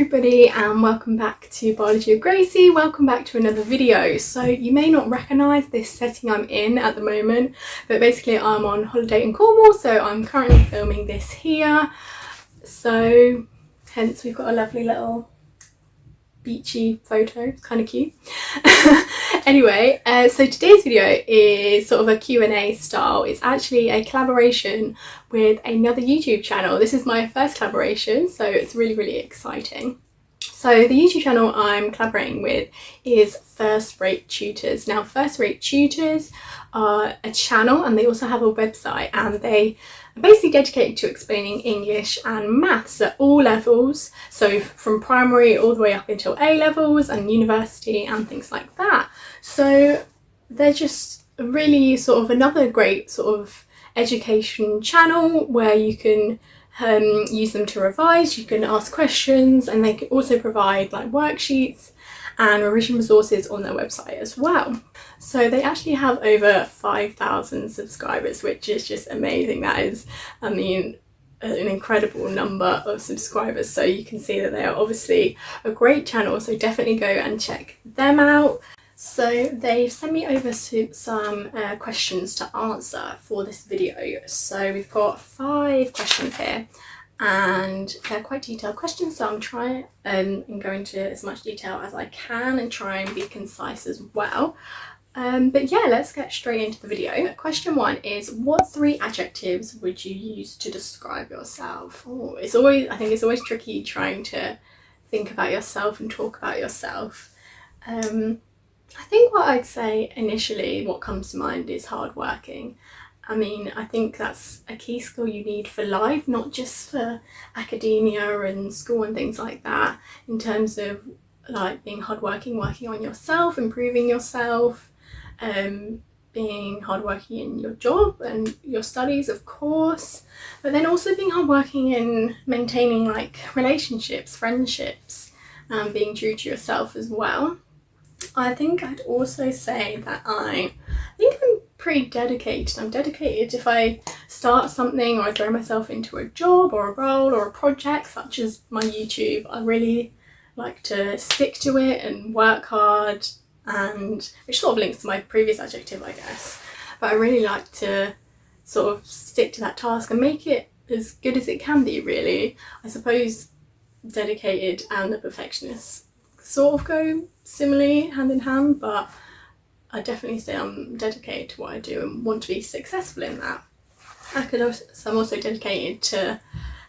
everybody and welcome back to Biology with Gracie. Welcome back to another video. So you may not recognise this setting I'm in at the moment, but basically I'm on holiday in Cornwall, so I'm currently filming this here. So hence we've got a lovely little beachy photo, it's kind of cute. Anyway, so today's video is sort of a Q&A style. It's actually a collaboration with another YouTube channel. This is my first collaboration, so it's really exciting. So the YouTube channel I'm collaborating with is First Rate Tutors. Now First Rate Tutors are a channel and they also have a website, and they are basically dedicated to explaining English and maths at all levels, so from primary all the way up until A levels and university and things like that. So they're just really sort of another great sort of education channel where you can use them to revise, you can ask questions, and they can also provide like worksheets and revision resources on their website as well. So they actually have over 5,000 subscribers, which is just amazing. That is, I mean, an incredible number of subscribers. So you can see that they are obviously a great channel, so definitely go and check them out. So they've sent me over some questions to answer for this video. So we've got 5 questions here and they're quite detailed questions, so I'm trying and go into as much detail as I can and try and be concise as well. But yeah, let's get straight into the video. Question 1 is, what 3 adjectives would you use to describe yourself? Oh, I think it's always tricky trying to think about yourself and talk about yourself. I think what I'd say initially, what comes to mind is hardworking. I mean, I think that's a key skill you need for life, not just for academia and school and things like that, in terms of like being hardworking, working on yourself, improving yourself, being hardworking in your job and your studies, of course, but then also being hardworking in maintaining like relationships, friendships, and being true to yourself as well. I think I'd also say that I'm pretty dedicated. I'm dedicated if I start something or I throw myself into a job or a role or a project such as my YouTube. I really like to stick to it and work hard, and which sort of links to my previous adjective, I guess. But I really like to sort of stick to that task and make it as good as it can be, really. I suppose dedicated and the perfectionist sort of go similarly hand in hand, but I definitely say I'm dedicated to what I do and want to be successful in that. I'm also dedicated to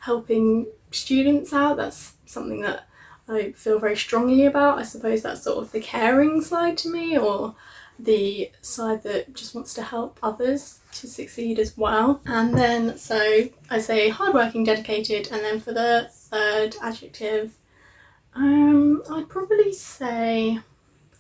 helping students out. That's something that I feel very strongly about. I suppose that's sort of the caring side to me, or the side that just wants to help others to succeed as well. And then so I say hardworking, dedicated, and then for the 3rd adjective, I'd probably say,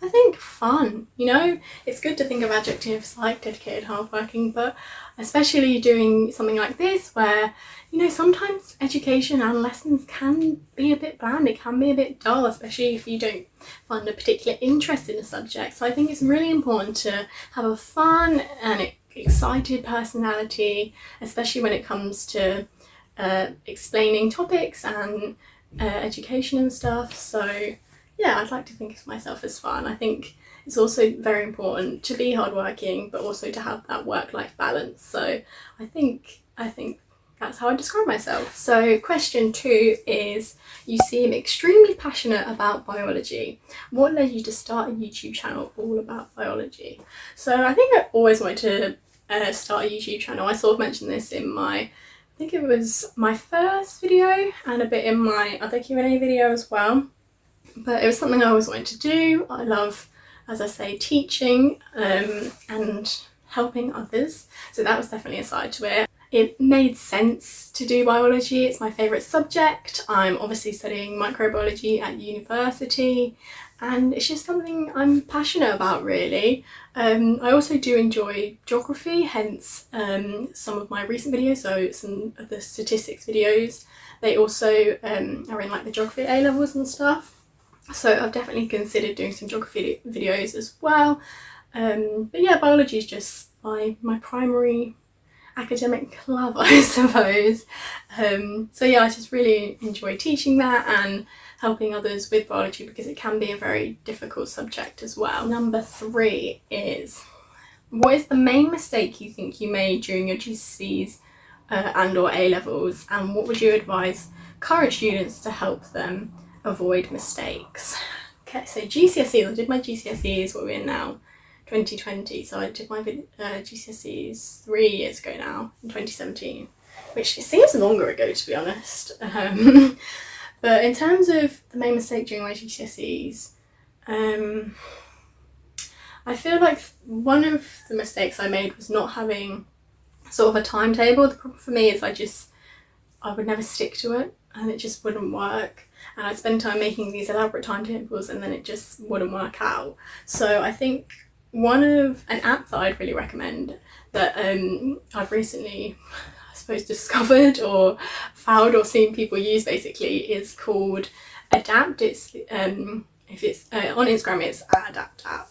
I think fun. You know, it's good to think of adjectives like dedicated, hardworking, but especially doing something like this where, you know, sometimes education and lessons can be a bit bland, it can be a bit dull, especially if you don't find a particular interest in a subject. So I think it's really important to have a fun and excited personality, especially when it comes to explaining topics and education and stuff. So yeah, I'd like to think of myself as fun. I think it's also very important to be hardworking, but also to have that work-life balance. So I think that's how I describe myself. So question 2 is, you seem extremely passionate about biology. What led you to start a YouTube channel all about biology? So I think I always wanted to start a YouTube channel. I sort of mentioned this in I think it was my first video and a bit in my other Q&A video as well. But it was something I always wanted to do. I love, as I say, teaching and helping others. So that was definitely a side to it. It made sense to do biology. It's my favourite subject. I'm obviously studying microbiology at university, and it's just something I'm passionate about, really. I also do enjoy geography, hence some of my recent videos, so some of the statistics videos, they also are in like the geography A levels and stuff. So I've definitely considered doing some geography videos as well. But yeah, biology is just my primary academic love, I suppose. So yeah, I just really enjoy teaching that and helping others with biology, because it can be a very difficult subject as well. Number 3 is, what is the main mistake you think you made during your GCSEs and or A levels, and what would you advise current students to help them avoid mistakes? Okay, so GCSEs, I did my GCSEs, what we're in now, 2020, so I did my GCSEs 3 years ago now, in 2017, which it seems longer ago, to be honest. But in terms of the main mistake during my GCSEs, I feel like one of the mistakes I made was not having sort of a timetable. The problem for me is I would never stick to it, and it just wouldn't work. And I'd spend time making these elaborate timetables and then it just wouldn't work out. So I think an app that I'd really recommend that I've recently, I suppose, discovered or found or seen people use basically is called Adapt. It's if it's on Instagram, it's Adapt app.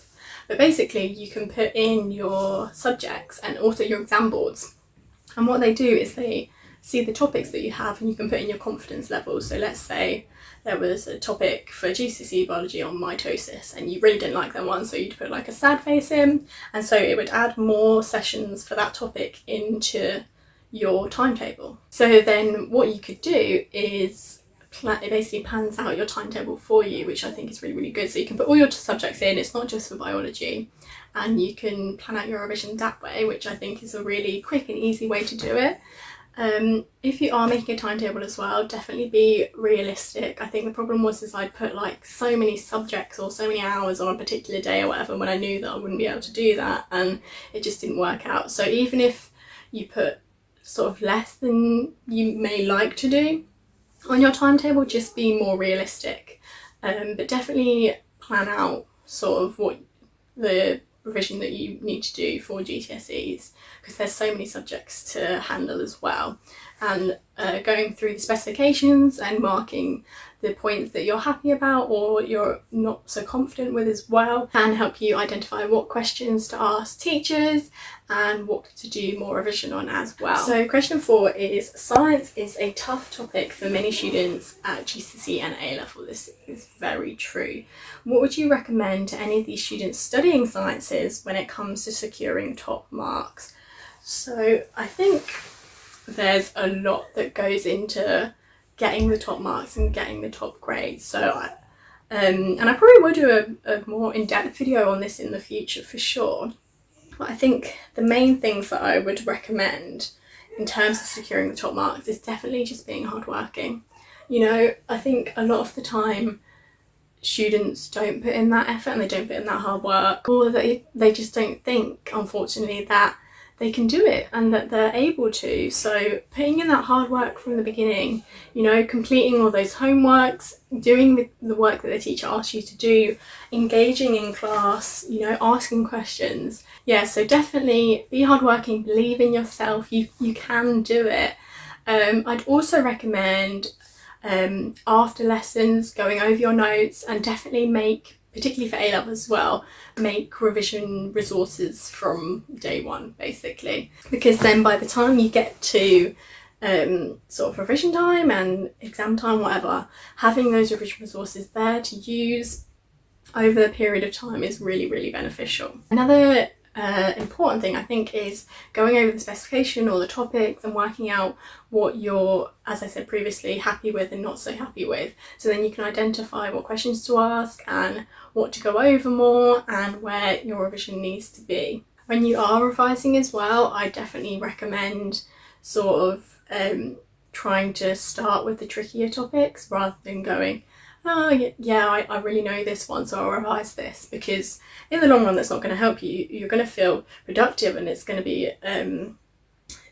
But basically you can put in your subjects and also your exam boards, and what they do is they see the topics that you have and you can put in your confidence level. So let's say there was a topic for GCSE biology on mitosis and you really didn't like that one, so you'd put like a sad face in, and so it would add more sessions for that topic into your timetable. So then what you could do is it basically plans out your timetable for you, which I think is really, really good. So you can put all your subjects in, it's not just for biology, and you can plan out your revision that way, which I think is a really quick and easy way to do it. If you are making a timetable as well, definitely be realistic. I think the problem was I'd put like so many subjects or so many hours on a particular day or whatever when I knew that I wouldn't be able to do that, and it just didn't work out. So even if you put sort of less than you may like to do on your timetable, just be more realistic, but definitely plan out sort of what the revision that you need to do for GCSEs, because there's so many subjects to handle as well, and going through the specifications and marking the points that you're happy about or you're not so confident with as well can help you identify what questions to ask teachers and what to do more revision on as well. So question 4 is, science is a tough topic for many students at GCSE and A level. This is very true. What would you recommend to any of these students studying sciences when it comes to securing top marks? So I think there's a lot that goes into getting the top marks and getting the top grades. So and I probably will do a more in-depth video on this in the future for sure. But I think the main things that I would recommend in terms of securing the top marks is definitely just being hardworking. You know, I think a lot of the time students don't put in that effort and they don't put in that hard work, or they just don't think, unfortunately, that they can do it and that they're able to. So putting in that hard work from the beginning, you know, completing all those homeworks, doing the work that the teacher asks you to do, engaging in class, you know, asking questions. Yeah, so definitely be hardworking, believe in yourself, you can do it. I'd also recommend after lessons going over your notes, and definitely make, particularly for A level as well, make revision resources from day one basically, because then by the time you get to sort of revision time and exam time, whatever, having those revision resources there to use over the period of time is really, really beneficial. Another important thing I think is going over the specification or the topics and working out what you're, as I said previously, happy with and not so happy with, so then you can identify what questions to ask and what to go over more and where your revision needs to be. When you are revising as well, I definitely recommend sort of trying to start with the trickier topics rather than going, oh yeah, I really know this one, so I'll revise this, because in the long run that's not going to help you. You're going to feel productive and it's going to be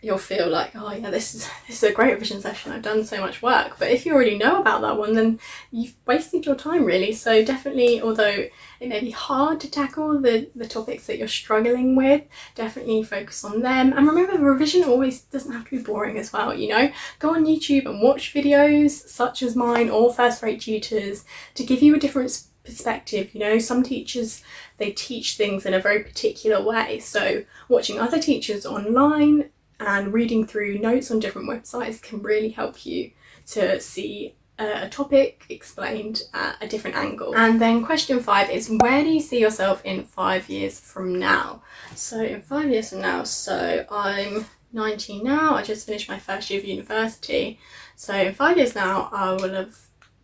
you'll feel like, oh yeah, this is a great revision session, I've done so much work. But if you already know about that one, then you've wasted your time really. So definitely, although it may be hard to tackle the topics that you're struggling with, definitely focus on them. And remember, revision always doesn't have to be boring as well, you know. Go on YouTube and watch videos such as mine or First Rate Tutors to give you a different perspective. You know, some teachers, they teach things in a very particular way, so watching other teachers online and reading through notes on different websites can really help you to see a topic explained at a different angle. And then question 5 is, where do you see yourself in 5 years from now? So in 5 years from now, so I'm 19 now, I just finished my first year of university, so in 5 years now I will have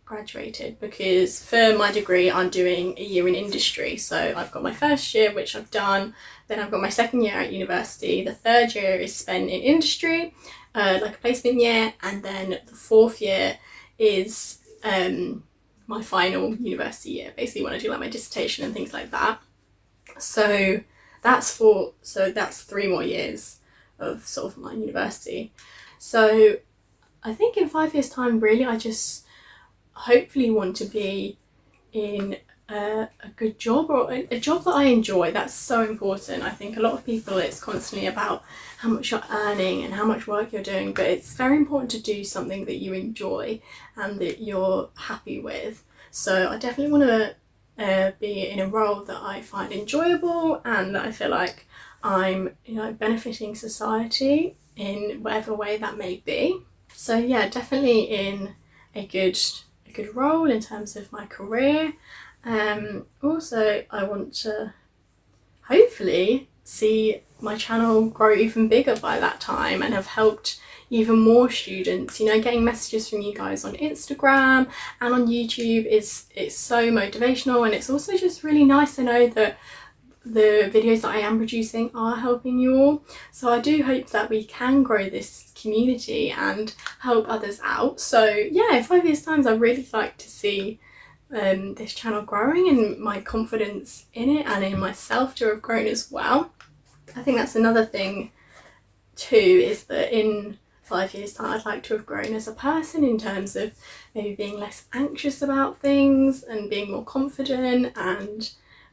graduated, because for my degree I'm doing a year in industry. So I've got my first year, which I've done, then I've got my second year at university, the third year is spent in industry, like a placement year, and then the fourth year is my final university year, basically when I do like my dissertation and things like that. So that's 3 more years of sort of my university. So I think in 5 years time, really, I just hopefully want to be in a good job, or a job that I enjoy. That's so important. I think a lot of people, it's constantly about how much you're earning and how much work you're doing, but it's very important to do something that you enjoy and that you're happy with. So I definitely want to be in a role that I find enjoyable and that I feel like I'm, you know, benefiting society in whatever way that may be. So yeah, definitely in a good role in terms of my career. Also, I want to hopefully see my channel grow even bigger by that time and have helped even more students. You know, getting messages from you guys on Instagram and on YouTube it's so motivational, and it's also just really nice to know that the videos that I am producing are helping you all. So I do hope that we can grow this community and help others out. So yeah, in 5 years time I'd really like to see this channel growing, and my confidence in it and in myself to have grown as well. I think that's another thing too, is that in 5 years time I'd like to have grown as a person in terms of maybe being less anxious about things and being more confident and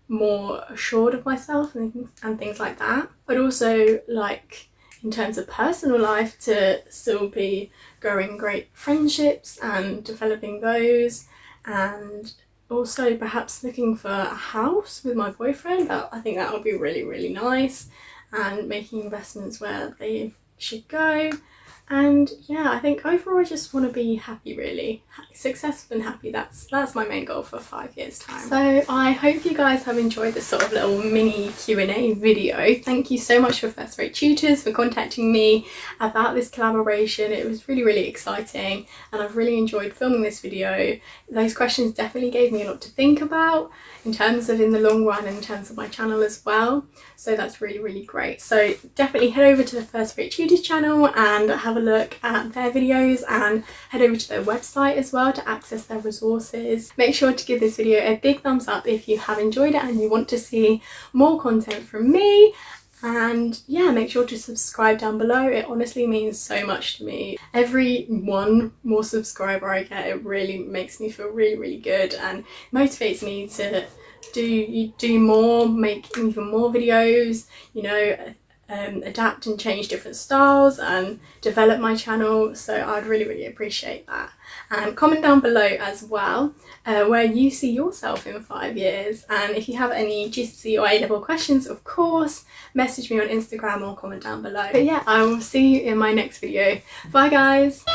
more assured of myself and things like that. But also, like, in terms of personal life, to still be growing great friendships and developing those, and also perhaps looking for a house with my boyfriend. I think that would be really, really nice, and making investments where they should go. And yeah, I think overall I just want to be happy, really successful and happy. That's my main goal for 5 years time. So I hope you guys have enjoyed this sort of little mini Q&A video. Thank you so much for First Rate Tutors for contacting me about this collaboration. It was really, really exciting, and I've really enjoyed filming this video. Those questions definitely gave me a lot to think about in terms of in the long run, and in terms of my channel as well. So that's really, really great. So definitely head over to the First Rate Tutors channel and have a look at their videos, and head over to their website as well to access their resources. Make sure to give this video a big thumbs up if you have enjoyed it and you want to see more content from me. And yeah, make sure to subscribe down below. It honestly means so much to me. Every one more subscriber I get, it really makes me feel really, really good, and motivates me to do more, make even more videos, you know, adapt and change different styles and develop my channel. So I'd really, really appreciate that. And comment down below as well where you see yourself in 5 years, and if you have any GCSE or A Level questions, of course, message me on Instagram or comment down below. But yeah, I will see you in my next video. Bye guys.